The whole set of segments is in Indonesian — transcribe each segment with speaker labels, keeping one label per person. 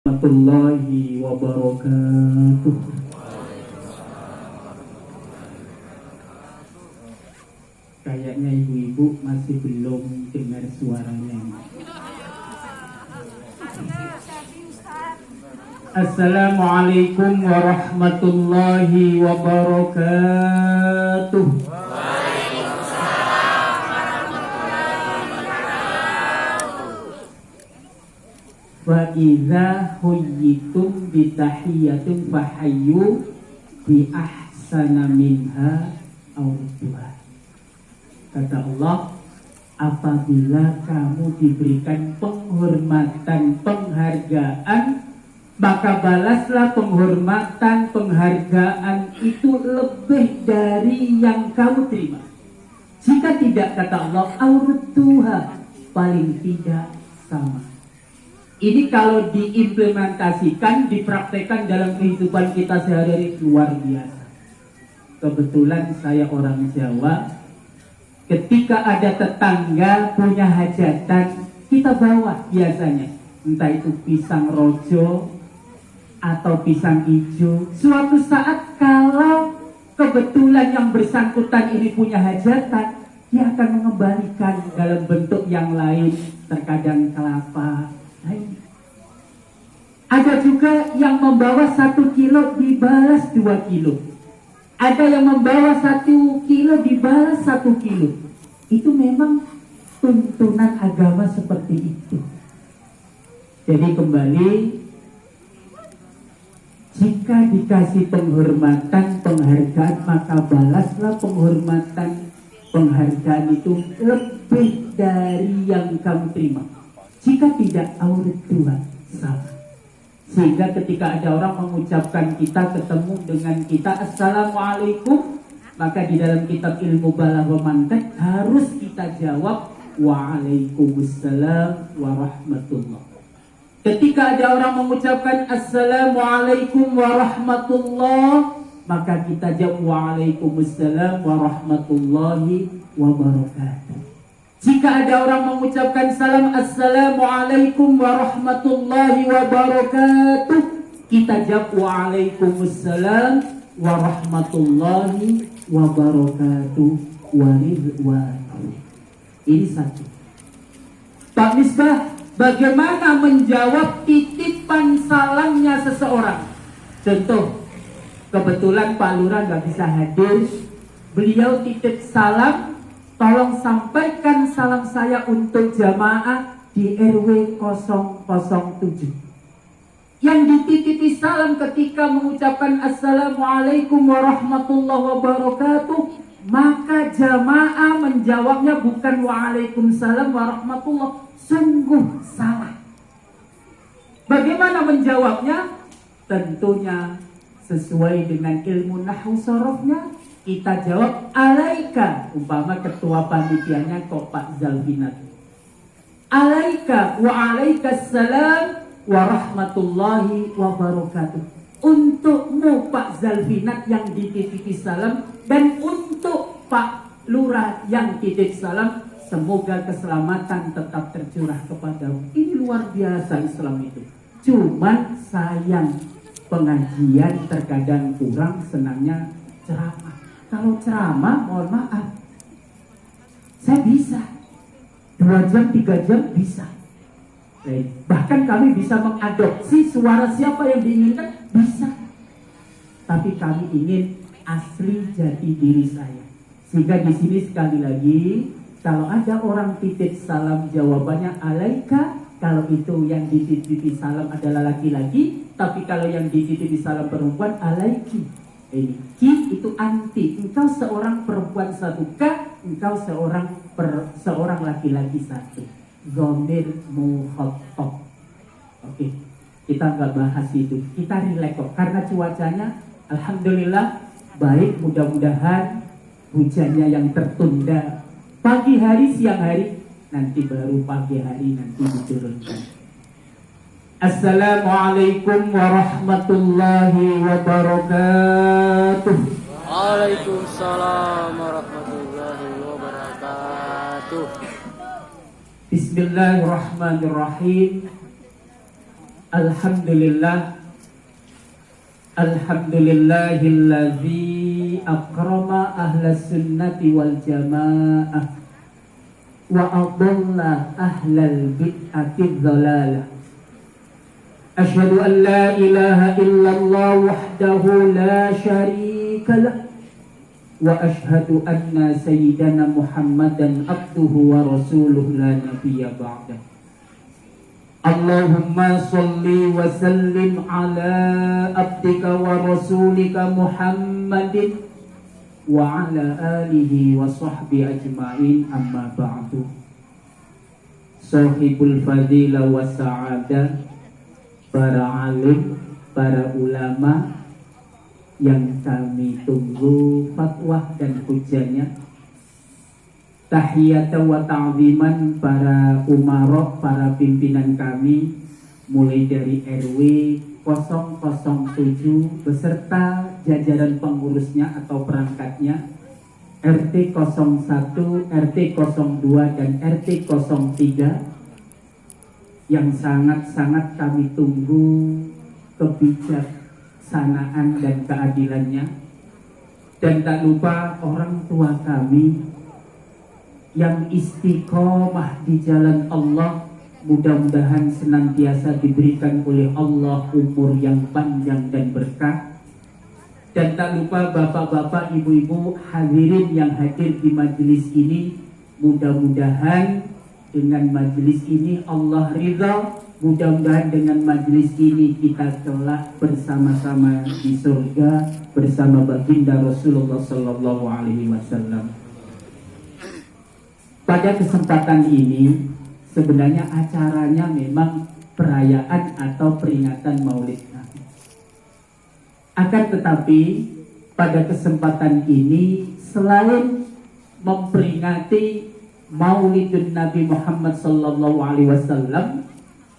Speaker 1: Warahmatullahi wabarakatuh. Kayaknya ibu-ibu masih belum dengar suaranya. Assalamualaikum warahmatullahi wabarakatuh. Wa idza huyyitum bi tahiyyatin fahayyu bi ahsana minha aw rudduha. Kata Allah, apabila kamu diberikan penghormatan, penghargaan, maka balaslah penghormatan, penghargaan itu lebih dari yang kamu terima. Jika tidak, kata Allah, aw rudduha, paling tidak sama. Ini kalau diimplementasikan, dipraktekkan dalam kehidupan kita sehari-hari luar biasa. Kebetulan saya orang Jawa. Ketika ada tetangga punya hajatan, kita bawa biasanya. Entah itu pisang rojo atau pisang hijau. Suatu saat kalau kebetulan yang bersangkutan ini punya hajatan, dia akan mengembalikan dalam bentuk yang lain. Terkadang kelapa. Ada juga yang membawa 1 kilo dibalas 2 kilo. Ada yang membawa 1 kilo dibalas 1 kilo. Itu memang tuntunan agama seperti itu. Jadi kembali, jika dikasih penghormatan, penghargaan, maka balaslah penghormatan, penghargaan itu lebih dari yang kamu terima. Jika tidak, aurat dua sama. Sehingga ketika ada orang mengucapkan kita, ketemu dengan kita, Assalamualaikum, maka di dalam kitab ilmu balaghah mantiq harus kita jawab Waalaikumsalam warahmatullah. Ketika ada orang mengucapkan Assalamualaikum warahmatullah, maka kita jawab Waalaikumsalam warahmatullahi wabarakatuh. Jika ada orang mengucapkan salam Assalamualaikum warahmatullahi wabarakatuh, kita jawab Waalaikumsalam warahmatullahi wabarakatuh waridwanu. Ini satu. Pak Misbah, bagaimana menjawab titipan salamnya seseorang? Contoh, kebetulan Pak Lurah gak bisa hadir, beliau titip salam, tolong sampaikan salam saya untuk jamaah di RW 007. Yang dititipi salam ketika mengucapkan Assalamualaikum warahmatullahi wabarakatuh, maka jamaah menjawabnya bukan Waalaikumsalam warahmatullahi, sungguh salah. Bagaimana menjawabnya? Tentunya sesuai dengan ilmu nahwu sorofnya. Kita jawab alaika, umpama ketua panitianya kok Pak Zalfinat. Alaika wa alaikassalam warahmatullahi wabarakatuh. Untukmu Pak Zalfinat yang dititipi salam, dan untuk Pak Lurah yang titip salam, semoga keselamatan tetap tercurah kepadamu. Ini luar biasa Islam itu. Cuman sayang, pengajian terkadang kurang, senangnya ceramah. Kalau ceramah, mohon maaf, saya bisa 2 jam, 3 jam bisa. Bahkan kami bisa mengadopsi suara siapa yang diinginkan, bisa. Tapi kami ingin asli jati diri saya. Sehingga di sini sekali lagi, kalau ada orang titip salam, jawabannya alaika. Kalau itu yang dititipi salam adalah laki-laki, tapi kalau yang dititipi salam perempuan, alaiki. Ki itu anti, engkau seorang perempuan satu, ka engkau seorang laki-laki satu. Dhamir mukhatab. Oke, kita nggak bahas itu, kita relax kok, karena cuacanya alhamdulillah baik. Mudah-mudahan hujannya yang tertunda pagi hari, siang hari, nanti baru pagi hari nanti diturunkan. Assalamualaikum warahmatullahi wabarakatuh.
Speaker 2: Waalaikumsalam warahmatullahi wabarakatuh.
Speaker 1: Bismillahirrahmanirrahim. Alhamdulillah, alhamdulillahilladzi akrama ahlas sunnati wal jamaah wa adalla ahlal bid'ati dhalalah. Asyhadu an la ilaha illallah wahdahu la syarika lah wa asyhadu anna sayyidana Muhammadan abduhu wa rasuluh la nabiyya ba'dah. Allahumma salli wa sallim ala abdika wa rasulika Muhammadin wa ala alihi wa sahbihi ajma'in, amma ba'du. Sahibul fadilah wa sa'adah, para alim, para ulama yang kami tunggu fatwa dan hujahnya, tahiyatan wa ta'ziman para umarok, para pimpinan kami, mulai dari RW 007 beserta jajaran pengurusnya atau perangkatnya, RT 01, RT 02 dan RT 03 yang sangat-sangat kami tunggu kebijaksanaan dan keadilannya. Dan tak lupa orang tua kami yang istiqomah di jalan Allah, mudah-mudahan senantiasa diberikan oleh Allah umur yang panjang dan berkah. Dan tak lupa bapak-bapak, ibu-ibu hadirin yang hadir di majelis ini, mudah-mudahan dengan majelis ini Allah ridha, mudah-mudahan dengan majelis ini kita kelak bersama-sama di surga bersama baginda Rasulullah sallallahu alaihi wasallam. Pada kesempatan ini sebenarnya acaranya memang perayaan atau peringatan Maulid Nabi. Akan tetapi pada kesempatan ini selain memperingati Maulidun Nabi Muhammad sallallahu alaihi wasallam,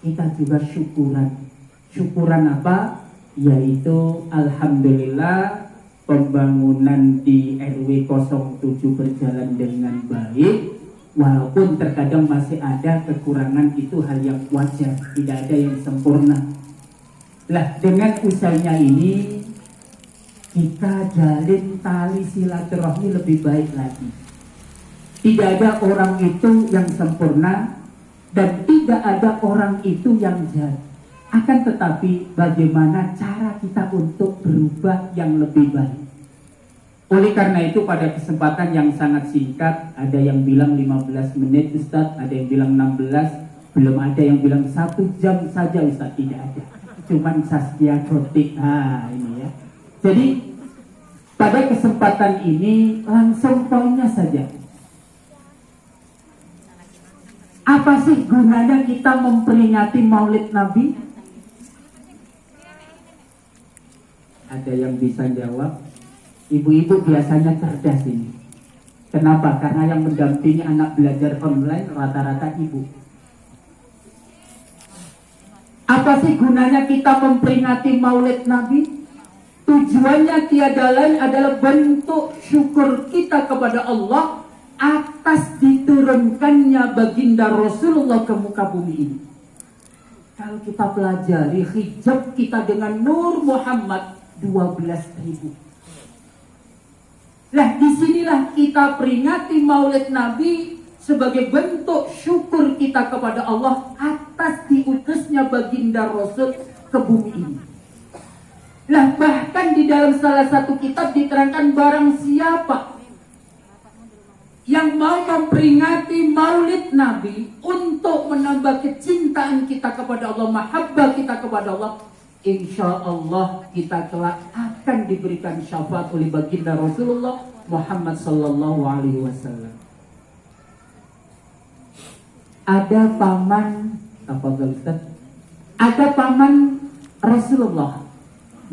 Speaker 1: kita juga syukuran. Syukuran apa? Yaitu alhamdulillah pembangunan di RW 07 berjalan dengan baik. Walaupun terkadang masih ada kekurangan, itu hal yang wajar, tidak ada yang sempurna. Lah, dengan usahanya ini kita jalin tali silaturahmi lebih baik lagi. Tidak ada orang itu yang sempurna dan tidak ada orang itu yang jahat. Akan tetapi bagaimana cara kita untuk berubah yang lebih baik. Oleh karena itu pada kesempatan yang sangat singkat, ada yang bilang 15 menit Ustadz, ada yang bilang 16, belum ada yang bilang 1 jam saja Ustadz, tidak ada. Cuman Saskia Krotik, ini ya. Jadi pada kesempatan ini langsung poinnya saja. Apa sih gunanya kita memperingati Maulid Nabi? Ada yang bisa jawab? Ibu-ibu biasanya cerdas ini. Kenapa? Karena yang mendampingi anak belajar online rata-rata ibu. Apa sih gunanya kita memperingati Maulid Nabi? Tujuannya tiada lain adalah bentuk syukur kita kepada Allah atas diturunkannya baginda Rasulullah ke muka bumi ini. Kalau kita pelajari hijab kita dengan Nur Muhammad 12.000. Lah, disinilah kita peringati Maulid Nabi sebagai bentuk syukur kita kepada Allah atas diutusnya baginda Rasul ke bumi ini. Lah, bahkan di dalam salah satu kitab diterangkan barang siapa yang mau memperingati Maulid Nabi untuk menambah kecintaan kita kepada Allah, mahabbah kita kepada Allah, insya Allah kita kelak akan diberikan syafaat oleh baginda Rasulullah Muhammad sallallahu alaihi wasallam. Ada paman Ustaz? Ada paman Rasulullah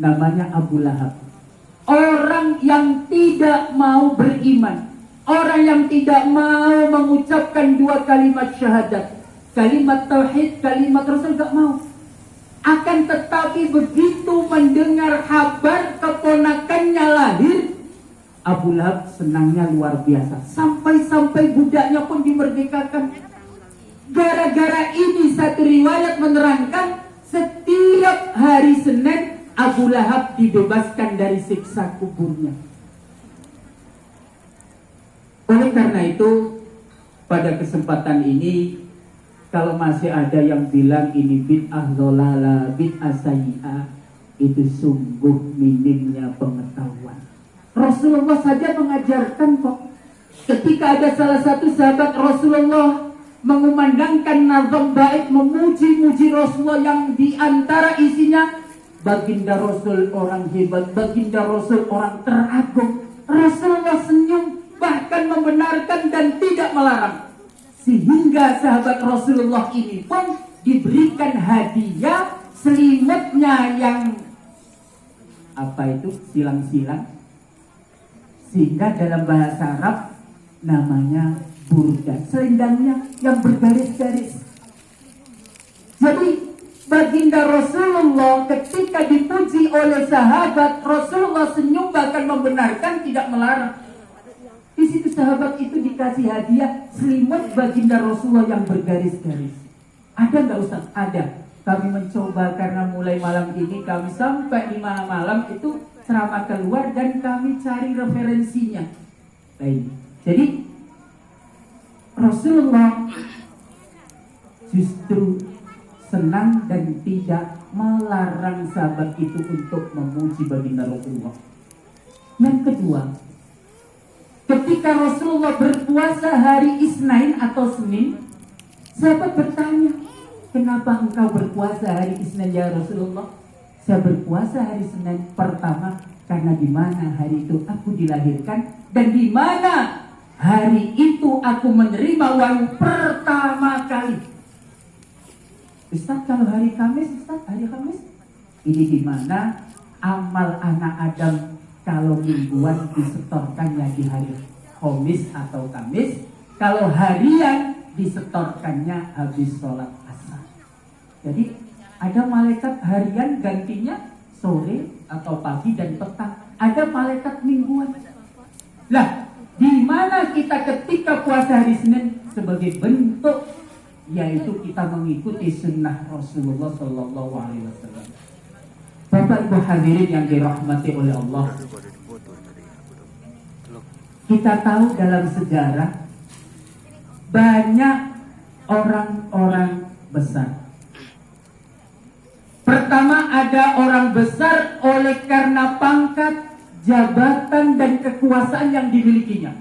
Speaker 1: namanya Abu Lahab. Orang yang tidak mau beriman, orang yang tidak mau mengucapkan 2 kalimat syahadat, kalimat tauhid, kalimat Rasul, gak mau. Akan tetapi begitu mendengar kabar keponakannya lahir, Abu Lahab senangnya luar biasa. Sampai-sampai budaknya pun dimerdekakan. Gara-gara ini satu riwayat menerangkan setiap setiap hari Senin Abu Lahab dibebaskan dari siksa kuburnya. Oleh karena itu, pada kesempatan ini, kalau masih ada yang bilang ini bid'ah dhalala, bid'ah sayyi'ah, itu sungguh minimnya pengetahuan. Rasulullah saja mengajarkan kok. Ketika ada salah satu sahabat Rasulullah mengumandangkan nazam bait, memuji-muji Rasulullah yang diantara isinya baginda Rasul orang hebat, baginda Rasul orang teragung. Rasulullah senyum, bahkan membenarkan dan tidak melarang. Sehingga sahabat Rasulullah ini pun diberikan hadiah selimutnya yang silang-silang, sehingga dalam bahasa Arab namanya burda, selendangnya yang bergaris-garis. Jadi baginda Rasulullah ketika dipuji oleh sahabat, Rasulullah senyum, bahkan membenarkan, tidak melarang. Di situ sahabat itu dikasih hadiah selimut baginda Rasulullah yang bergaris-garis. Ada nggak Ustaz? Ada. Kami mencoba karena mulai malam ini kami sampai 5 malam itu ceramah keluar dan kami cari referensinya. Baik. Jadi Rasulullah justru senang dan tidak melarang sahabat itu untuk memuji baginda Rasulullah. Yang kedua, ketika Rasulullah berpuasa hari Isnin atau Senin, sahabat bertanya, kenapa engkau berpuasa hari Isnin ya Rasulullah? Saya berpuasa hari Senin pertama karena di mana hari itu aku dilahirkan dan di mana hari itu aku menerima wahyu pertama kali. Ustaz, kalau hari Kamis, Ustaz, hari Kamis ini di mana amal anak Adam kalau mingguan disetorkannya di hari Khamis atau Kamis, kalau harian disetorkannya habis sholat asar. Jadi ada malaikat harian gantinya sore atau pagi dan petang. Ada malaikat mingguan. Lah, di mana kita ketika puasa hari Senin sebagai bentuk yaitu kita mengikuti sunnah Rasulullah Sallallahu Alaihi Wasallam. Bapak Ibu hadirin yang dirahmati oleh Allah, kita tahu dalam sejarah banyak orang-orang besar. Pertama, ada orang besar oleh karena pangkat, jabatan dan kekuasaan yang dimilikinya.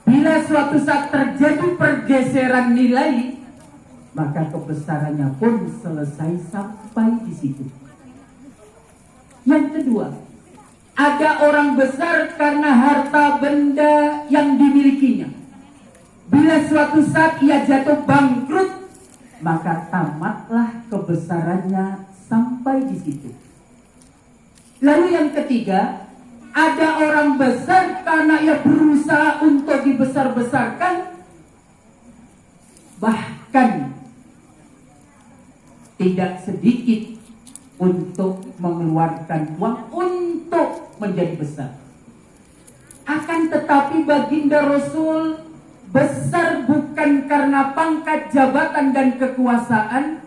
Speaker 1: Bila suatu saat terjadi pergeseran nilai, maka kebesarannya pun selesai sampai di situ. Yang kedua, ada orang besar karena harta benda yang dimilikinya. Bila suatu saat ia jatuh bangkrut, maka tamatlah kebesarannya sampai di situ. Lalu yang ketiga, ada orang besar karena ia berusaha untuk dibesar-besarkan, bahkan tidak sedikit untuk mengeluarkan uang untuk menjadi besar. Akan tetapi baginda Rasul besar bukan karena pangkat, jabatan dan kekuasaan.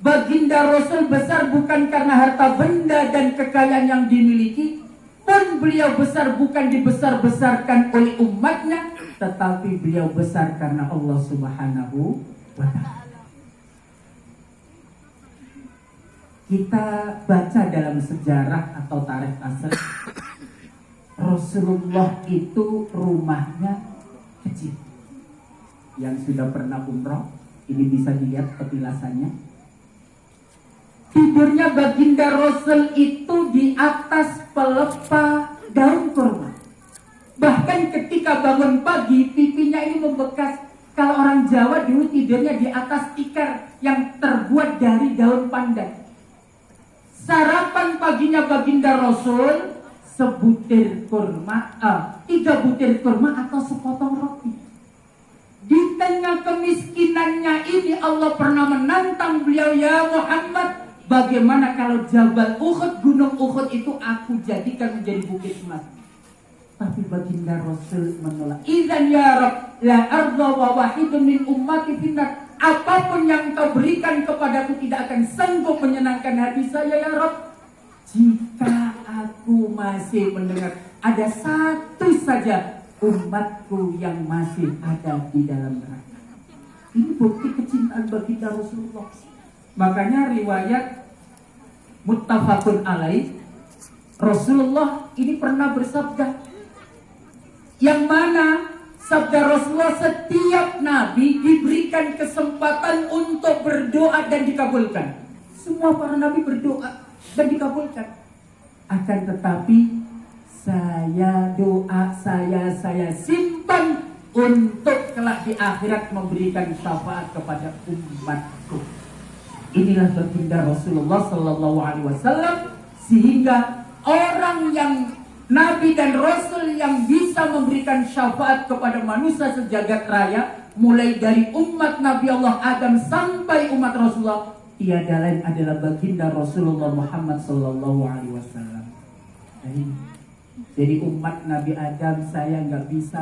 Speaker 1: Baginda Rasul besar bukan karena harta benda dan kekayaan yang dimiliki. Pun beliau besar bukan dibesar-besarkan oleh umatnya, tetapi beliau besar karena Allah Subhanahu wa ta'ala. Kita baca dalam sejarah atau tarikh asal, Rasulullah itu rumahnya kecil. Yang sudah pernah umroh, ini bisa dilihat petilasannya. Tidurnya baginda Rasul itu di atas pelepah daun kurma. Bahkan ketika bangun pagi, pipinya ini membekas. Kalau orang Jawa dulu tidurnya di atas tikar yang terbuat dari daun pandan. Sarapan paginya baginda Rasul sebutir kurma, 3 butir kurma atau sepotong roti. Di tengah kemiskinannya ini Allah pernah menantang beliau, ya Muhammad, bagaimana kalau Jabal Uhud, gunung Uhud itu aku jadikan menjadi bukit emas? Tapi baginda Rasul menolak. Idzan ya Rabb la arda wa wahidun min ummati finnar. apapun yang kau berikan kepadaku tidak akan sanggup menyenangkan hati saya ya Rabb, jika aku masih mendengar ada satu saja umatku yang masih ada di dalam neraka. Ini bukti kecintaan baginda Rasulullah. Makanya riwayat muttafaqun alaih, Rasulullah ini pernah bersabda, yang mana sabda Rasulullah, setiap nabi diberikan kesempatan untuk berdoa dan dikabulkan. Semua para nabi berdoa dan dikabulkan. Akan tetapi saya simpan untuk kelak di akhirat memberikan syafaat kepada umatku. Inilah baginda Rasulullah sallallahu alaihi wasallam, sehingga orang yang nabi dan rasul yang bisa memberikan syafaat kepada manusia sejagat raya, mulai dari umat Nabi Allah Adam sampai umat Rasulullah, tiada lain adalah baginda Rasulullah Muhammad sallallahu alaihi wasallam. Jadi umat Nabi Adam saya nggak bisa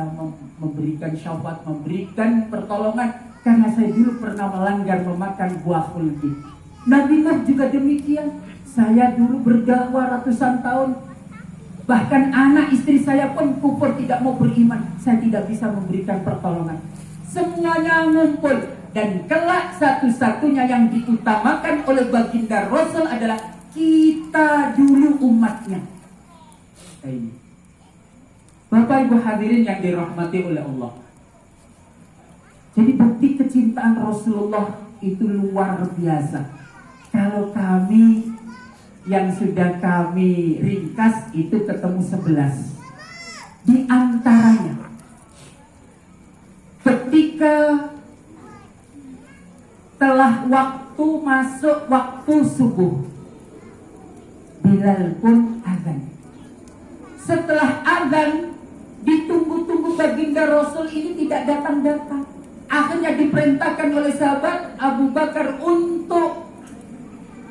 Speaker 1: memberikan syafaat, memberikan pertolongan, karena saya dulu pernah melanggar memakan buah khuldi. Nabi Nuh juga demikian. Saya dulu berdakwah ratusan tahun, bahkan anak istri saya pun kufur, tidak mau beriman. Saya tidak bisa memberikan pertolongan. Semuanya ngumpul, dan kelak satu-satunya yang diutamakan oleh baginda Rasul adalah kita dulu umatnya. Ini Bapak Ibu hadirin yang dirahmati oleh Allah. Jadi bukti kecintaan Rasulullah itu luar biasa. Kalau kami yang sudah kami ringkas itu ketemu 11. Di antaranya ketika telah waktu masuk waktu subuh, Bilal pun azan. Setelah azan, ditunggu-tunggu baginda Rasul ini tidak datang-datang. Akhirnya diperintahkan oleh sahabat Abu Bakar untuk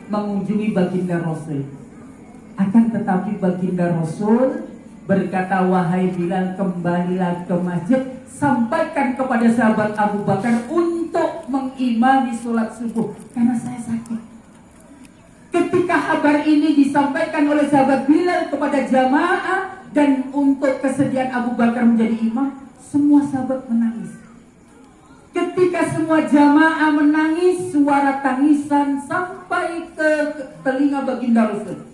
Speaker 1: mengunjungi baginda Rasul. Akan tetapi baginda Rasul berkata, wahai Bilal, kembalilah ke masjid, sampaikan kepada sahabat Abu Bakar untuk mengimami sholat subuh, karena saya sakit. Ketika kabar ini disampaikan oleh sahabat Bilal kepada jamaah dan untuk kesediaan Abu Bakar menjadi imam, semua sahabat menangis. Ketika semua jamaah menangis, suara tangisan sampai ke telinga baginda Rasul.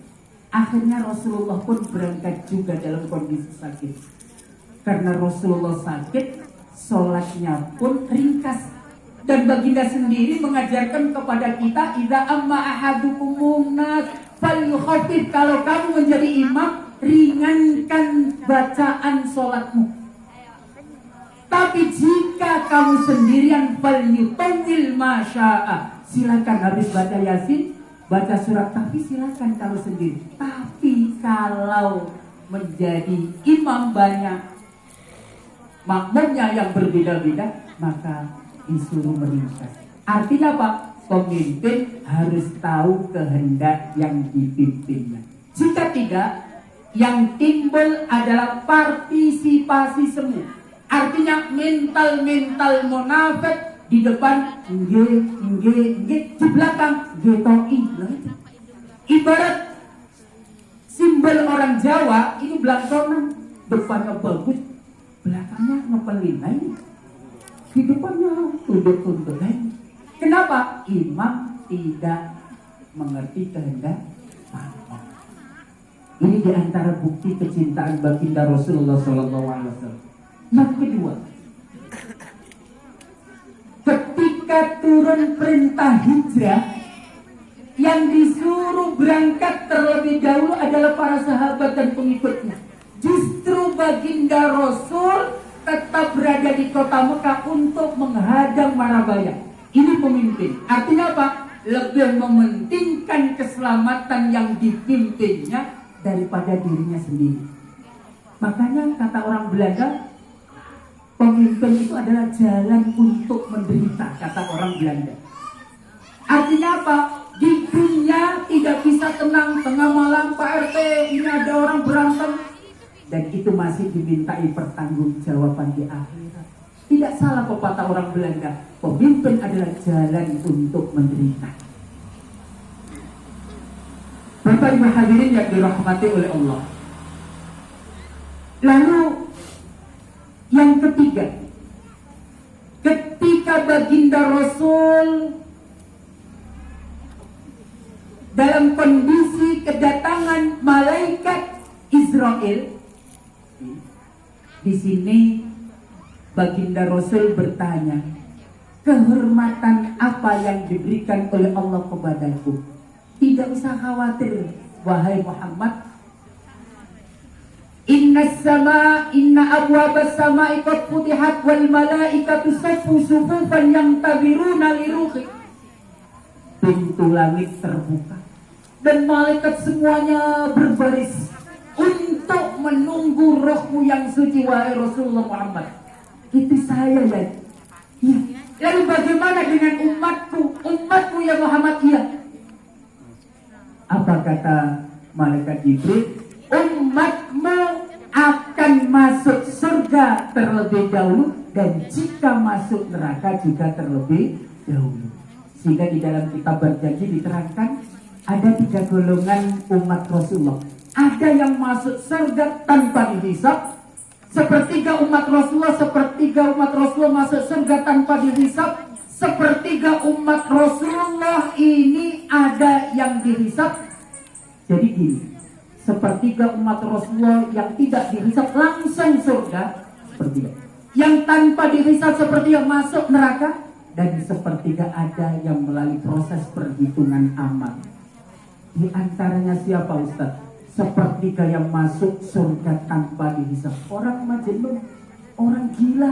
Speaker 1: Akhirnya Rasulullah pun berangkat juga dalam kondisi sakit. Karena Rasulullah sakit, sholatnya pun ringkas. Dan baginda sendiri mengajarkan kepada kita, idza amma ahadukumun nas falyukhaffif, kalau kamu menjadi imam, ringankan bacaan sholatmu. Tapi jika kamu sendirian, falyutawwil ma syaa, silakan habis baca Yasin, baca surat Kahfi, silakan kalau sendiri. Tapi kalau menjadi imam banyak makmumnya yang berbeda-beda, maka disuruh meringkas. Artinya apa? Pemimpin harus tahu kehendak yang dipimpinnya. Jika tidak, yang timbul adalah partisipasi semu. Artinya mental munafik di depan nge, di belakang getoi. Ibarat simbol orang Jawa ini belakangnya depannya bagus, belakangnya ngepelin lain, di depannya tunduk lain. Kenapa? Imam tidak mengerti kehendak Allah. Ini diantara bukti kecintaan baginda Rasulullah SAW. Yang kedua, ketika turun perintah hijrah, yang disuruh berangkat terlebih dahulu adalah para sahabat dan pengikutnya. Justru baginda Rasul tetap berada di kota Mekah untuk menghadang Marabaya. Ini pemimpin. Artinya apa? Lebih mementingkan keselamatan yang dipimpinnya daripada dirinya sendiri. Makanya kata orang Belanda, pemimpin itu adalah jalan untuk menderita, kata orang Belanda. Artinya apa? Di dunia tidak bisa tenang, tengah malam Pak RT ini ada orang berantem, dan itu masih dimintai pertanggungjawaban di akhirat. Tidak salah pepatah orang Belanda, pemimpin adalah jalan untuk menderita. Bapak Ibu hadirin yang dirahmati oleh Allah. Lalu yang ketiga, ketika baginda Rasul dalam kondisi kedatangan malaikat Israel, di sini baginda Rasul bertanya, kehormatan apa yang diberikan oleh Allah kepadaku? Tidak usah khawatir, wahai Muhammad. Inna abwabas sama'i qad futihat wal malaikatu saffu sufufan yantabiruna li ruhi. Pintu langit terbuka dan malaikat semuanya berbaris untuk menunggu rohmu yang suci, wahai Rasulullah Muhammad. Itu saya ya. Lalu bagaimana dengan umatku ya Muhammad? Ya. Apa kata malaikat Jibril? Umatmu akan masuk surga terlebih dahulu, dan jika masuk neraka juga terlebih dahulu. Sehingga di dalam kitab Berjanji diterangkan ada 3 golongan umat Rasulullah. Ada yang masuk surga tanpa dihisab, sepertiga umat Rasulullah masuk surga tanpa dihisab, sepertiga umat Rasulullah ini ada yang dihisab. Jadi gini, sepertiga umat Rasulullah yang tidak dihisab langsung surga, sepertiga. Yang tanpa dihisab sepertiga masuk neraka, dan sepertiga ada yang melalui proses perhitungan amal. Di antaranya siapa Ustaz? Sepertiga yang masuk surga tanpa dihisab. Orang majnun, orang gila.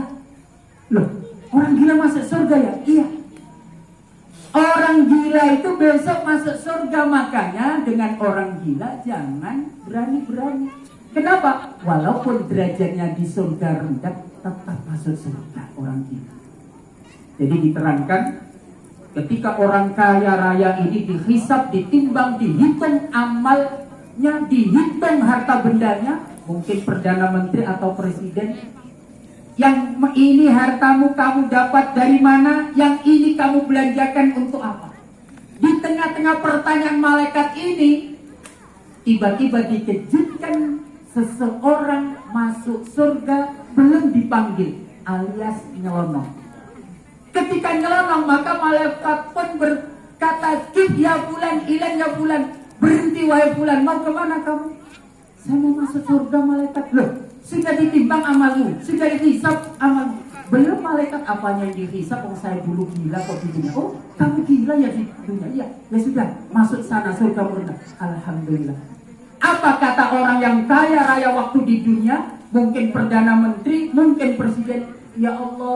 Speaker 1: Loh, orang gila masuk surga ya? Iya. Orang gila itu besok masuk surga, makanya dengan orang gila jangan berani-berani. Kenapa? Walaupun derajatnya di surga rendah, tetap masuk surga orang gila. Jadi diterangkan, ketika orang kaya raya ini dihisab, ditimbang, dihitung amalnya, dihitung harta bendanya, mungkin perdana menteri atau presiden, yang ini hartamu kamu dapat dari mana, yang ini kamu belanjakan untuk apa? Di tengah-tengah pertanyaan malaikat ini, tiba-tiba dikejutkan seseorang masuk surga belum dipanggil, alias nyelonong. Ketika nyelonong, maka malaikat pun berkata, "Kif ya fulan, ilan ya fulan." Berhenti wahai fulan, mau kemana kamu? Saya mau masuk surga malaikat. Loh, sudah ditimbang amalmu, sudah dihisab amalmu. Belum malaikat, apanya yang dihisab? Oh, saya dulu gila kok di dunia. Oh, kamu gila ya di dunia? Iya, ya sudah, masuk sana surga murni. Alhamdulillah. Apa kata orang yang kaya raya waktu di dunia? Mungkin perdana menteri, mungkin presiden. Ya Allah,